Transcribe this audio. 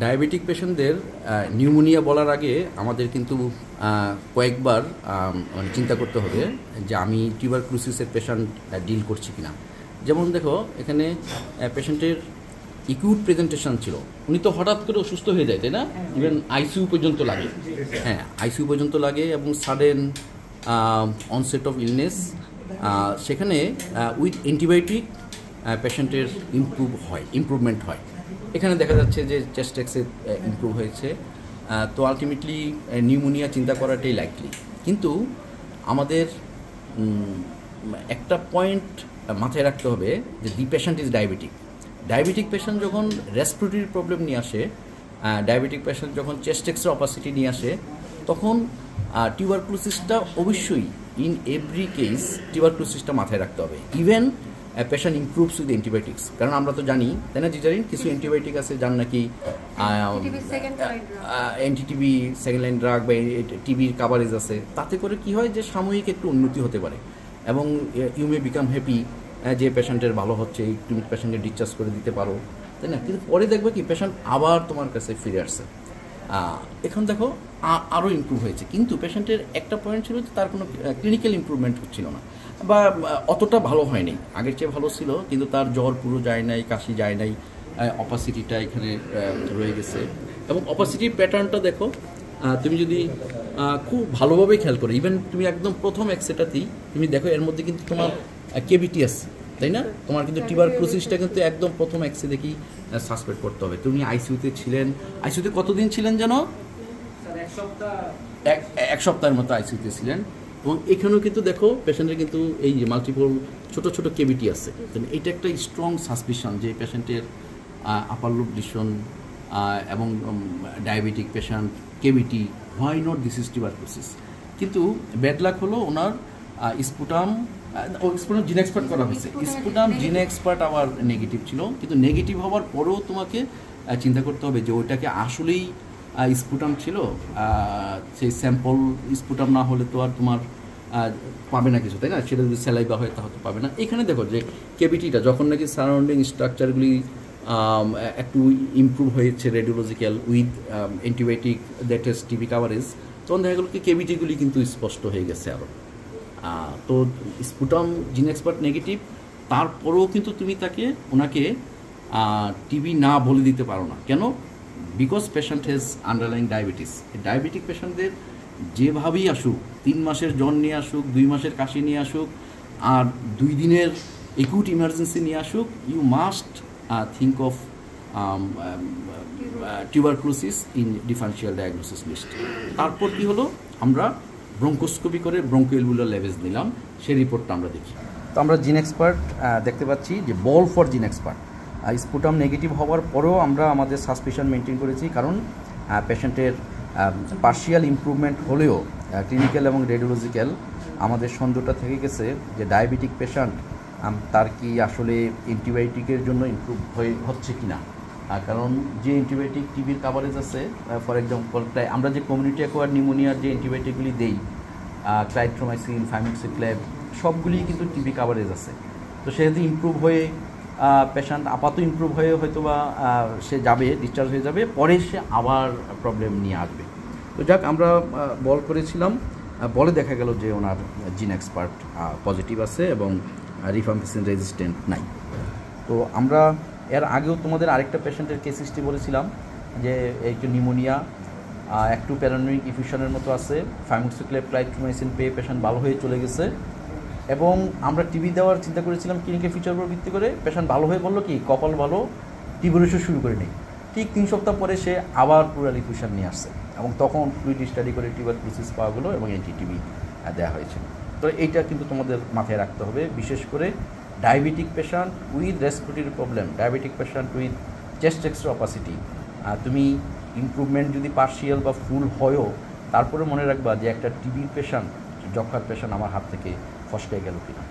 Diabetic পেশেন্টদের pneumonia বলার আগে আমাদের কিন্তু কয়েকবার মানে চিন্তা করতে হবে যে আমি টিউবারকুলোসিসের পেশেন্ট ডিল করছি কিনা। যেমন দেখো এখানে পেশেন্টের ইকুইট প্রেজেন্টেশন ছিল, উনি তো হঠাৎ করে অসুস্থ হয়ে যায়, তাই না? ইভেন আইসিইউ পর্যন্ত লাগে, হ্যাঁ আইসিইউ পর্যন্ত লাগে এবং সাডেন অনসেট অফ ইলনেস। সেখানে উইথ অ্যান্টিবায়োটিক পেশেন্টের ইমপ্রুভমেন্ট হয়। এখানে দেখা যাচ্ছে যে চেস্ট এক্সে ইমপ্রুভ হয়েছে। তো আলটিমেটলি নিউমোনিয়া চিন্তা করাটাই লাইকলি। কিন্তু আমাদের একটা পয়েন্ট মাথায় রাখতে হবে যে দি পেশেন্ট ইজ ডায়াবেটিক পেশেন্ট যখন রেসপিরেটরি প্রবলেম নিয়ে আসে, ডায়াবেটিক পেশেন্ট যখন চেস্ট এক্সের অপাসিটি নিয়ে আসে, তখন টিউবারকুলোসিসটা অবশ্যই ইন এভরি কেস টিউবারকুলোসিসটা মাথায় রাখতে হবে। Even patient improves with antibiotics, কারণ আমরা তো জানি তাই না জিজারিন, কিছু অ্যান্টিবায়োটিক আছে যার নাকি অ্যান্টিটিবি সেকেন্ড লাইন ড্রাগ বা টিবির কাভারেজ আছে, তাতে করে কি হয় যে সাময়িক একটু উন্নতি হতে পারে এবং ইউ মে বিকাম হ্যাপি যে পেশেন্টের ভালো হচ্ছে, তুমি পেশেন্টকে ডিসচার্জ করে দিতে পারো, তাই না? কিন্তু পরে দেখবে কি পেশেন্ট আবার তোমার কাছে ফিরে আসছে। এখন দেখো আরও ইমপ্রুভ হয়েছে, কিন্তু পেশেন্টের একটা পয়েন্ট ছিল যে তার কোনো ক্লিনিক্যাল ইমপ্রুভমেন্ট হচ্ছিল না বা অতটা ভালো হয়নি, আগের চেয়ে ভালো ছিল কিন্তু তার জ্বর পুরো যায় নাই, কাশি যায় নাই, অপাসিটিটা এখানে রয়ে গেছে। এবং অপাসিটির প্যাটার্নটা দেখো, তুমি যদি খুব ভালোভাবে খেয়াল করো, ইভেন তুমি একদম প্রথম এক্সেটাতেই তুমি দেখো এর মধ্যে কিন্তু তোমার কেভিটি আছে, তাই না? তোমার কিন্তু টিউবারকুলোসিসটা কিন্তু একদম প্রথম এক্সে দেখি সাসপেক্ট করতে হবে। তুমি আইসিইউতে ছিলেন, আইসিইউতে কতদিন ছিলেন যেন? এক সপ্তাহের মতো আইসিইউতে ছিলেন। এবং এখানেও কিন্তু দেখো পেশেন্টের কিন্তু এই যে মাল্টিপল ছোট ছোট কেভিটি আছে। এইটা একটা স্ট্রং সাসপিশন যে পেশেন্টের আপার লুপ ডিশন এবং diabetic patient কেভিটি, why not this is tuberculosis. কিন্তু ব্যাড লাক হলো ওনার স্পুটাম জিন এক্সপার্ট করা হয়েছে, স্পুটাম জিন এক্সপার্ট আবার নেগেটিভ ছিল। কিন্তু নেগেটিভ হওয়ার পরেও তোমাকে চিন্তা করতে হবে যে ওইটাকে আসলেই স্পুটাম ছিল, সেই স্যাম্পল স্পুটাম না হলে তো আর তোমার পাবে না কিছু, তাই না? সেটা যদি স্যালাইভা হয় তাহলে তো পাবে না। এখানে দেখো যে কেভিটিটা যখন নাকি সারাউন্ডিং স্ট্রাকচারগুলি একটু ইমপ্রুভ হয়েছে radiological with antibiotic that is TB coverage, তখন দেখা গেল কি কেভিটিগুলি কিন্তু স্পষ্ট হয়ে গেছে আরও। তো স্পুটাম জিন এক্সপার্ট নেগেটিভ, তারপরেও কিন্তু তুমি ওনাকে টিবি না বলে দিতে পারো না। কেন? Because patient has underlying diabetes. Diabetic পেশেন্টদের যেভাবেই আসুক, 3 মাসের জ্বর নিয়ে আসুক, 2 মাসের কাশি নিয়ে আসুক, আর 2 দিনের একুট ইমার্জেন্সি নিয়ে আসুক, you must think of tuberculosis in differential diagnosis list. তারপর কি হলো, আমরা ব্রঙ্কোস্কোপি করে ব্রঙ্কোএলভুলার লেভেজ নিলাম, সেই রিপোর্টটা আমরা দেখি। তো আমরা জিন এক্সপার্ট দেখতে পাচ্ছি যে BAL for GeneXpert. Sputum negative হওয়ার পরেও আমরা আমাদের সাসপিশন মেনটেন করেছি, কারণ পেশেন্টের পার্শিয়াল ইমপ্রুভমেন্ট হলেও ক্লিনিক্যাল এবং রেডিওলজিক্যাল আমাদের সন্দেহটা থেকে গেছে যে ডায়াবেটিক পেশেন্ট তার কি আসলে অ্যান্টিবায়োটিকের জন্য ইমপ্রুভ হচ্ছে কি না। কারণ যে অ্যান্টিবায়োটিক টিবির কাভারেজ আছে, ফর এক্সাম্পল আমরা যে কমিউনিটি অ্যাকোয়ার্ড নিউমোনিয়ার যে অ্যান্টিবায়োটিকগুলি দেই, ক্লাইট্রোমাইসিন, ফাইমিক্সিক্লেভ, সবগুলি কিন্তু টিবি কাভারেজ আছে। তো সে যদি ইমপ্রুভ হয়ে পেশেন্ট আপাতত ইমপ্রুভ হয়ে হয়তো বা সে যাবে, ডিসচার্জ হয়ে যাবে, পরে সে আবার প্রবলেম নিয়ে আসবে। তো যাক, আমরা বল করেছিলাম, বলে দেখা গেল যে ওনার জিন এক্সপার্ট পজিটিভ আছে এবং রিফাম্পিসিন রেজিস্ট্যান্ট নাই। তো আমরা এর আগেও তোমাদের আরেকটা পেশেন্টের কেস হিস্ট্রি বলেছিলাম যে একটু নিউমোনিয়া, একটু প্যারানোইক ইফিউশনের মতো আছে, ফাইমিক্সিক্লেভ, ক্লাইট্রোমাইসিন পেয়ে পেশেন্ট ভালো হয়ে চলে গেছে। এবং আমরা টিবি দেওয়ার চিন্তা করেছিলাম ক্লিনিক্যাল ফিচার উপর ভিত্তি করে। পেশেন্ট ভালো হয়ে বললো কি কপাল ভালো, টিবির ওষুধ শুরু করে নেই। ঠিক 3 সপ্তাহ পরে সে আবার প্লুরাল ইফিউশন নিয়ে আসছে এবং তখন ফ্লুইড স্টাডি করে টিউবারকুলোসিস পাওয়া গেলো এবং অ্যান্টিটিবি দেওয়া হয়েছে। তো এইটা কিন্তু তোমাদের মাথায় রাখতে হবে, বিশেষ করে diabetic patient with respiratory problem, diabetic patient with chest X-ray opacity. তুমি ইমপ্রুভমেন্ট যদি পার্শিয়াল বা ফুল হয়ও, তারপরে মনে রাখবা যে একটা টিবির পেশেন্ট, যক্ষার পেশেন্ট আমার হাত থেকে ফসকে গেল কিনা।